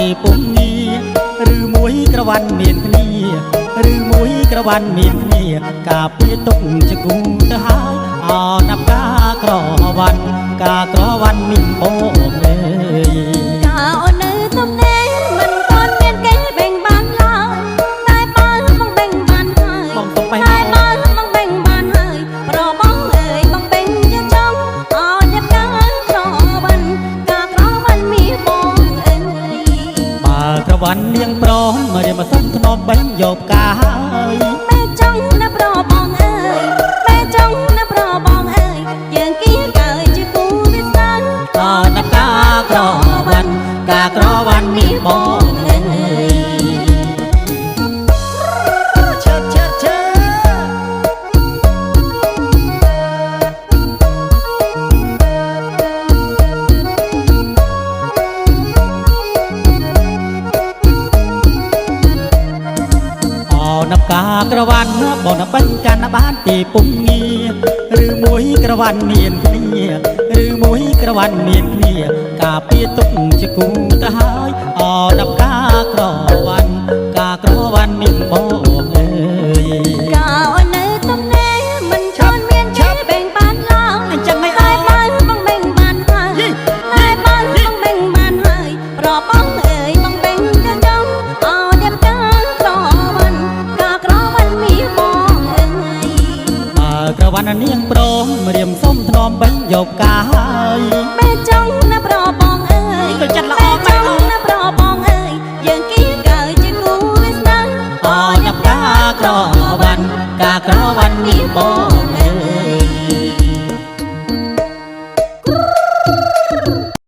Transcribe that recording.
ទីពុំងារឬមួយក្រវ៉ាន់មានគ្នាឬមួយក្រវ៉ាន់មានគ្នាការពារទុកជាគូទៅហើយអណាប់ការក្រវ៉ាន់ការក្រវ៉ាន់មានបងអើយកាអូននៅទំនេរមិនទាន់មានគេបេងបានឡើយតែបើបងបេងបានហើយបងទុកបេះតែបើបងបេងបានហើយប្របងអើយបងបេងជាចង់អោញការក្រវ៉ាន់ការក្រវ៉ាន់មានបងអើយបើក្រវ៉ាន់នាងព្រមរៀបមកសុំធ្នមបេញយកការហើយបែចង់ណាប្របងអើយបែចង់ណាប្របងអើយយើងគៀកើជាគូវាស្នេហ៍អណាប់ការក្រវ៉ាន់ការក្រវ៉ាន់មានបងអើយឈើឈើឈើនប់ការក្រវ៉ាន់បងបិញកាន់បានទីពុំងារឬមួយក្រវ៉ាន់មានគ្នាឬមួយក្រវ៉ាន់មានគ្នាការពារទុកជាគូទៅហើយអនប់ការក្រវ៉ាន់ការក្រវ៉ាន់មានបងអើយកាអូននៅទំនេរមិនទាន់មានគេបេងបានឡើយអញ្ចឹងមិនអតែត់បើបងបេងបានហើយតែបើបងបេងបានហើយប្របងអើយបងបេងជាចង់អោញការក្រវ៉ាន់ការក្រវ៉ាន់មានបងអើយបើក្រវ៉ាន់នាងព្រមរៀមសុំធ្នមបេញយកការហើយបែចង់ណាប្របងអើយក៏ចិត្តល្អបែចង់ណាប្របងអើយយើងគៀកើជាគូវាស្នេហ៍អញការក្រវ៉ាន់ការក្រវ៉ាន់មានបង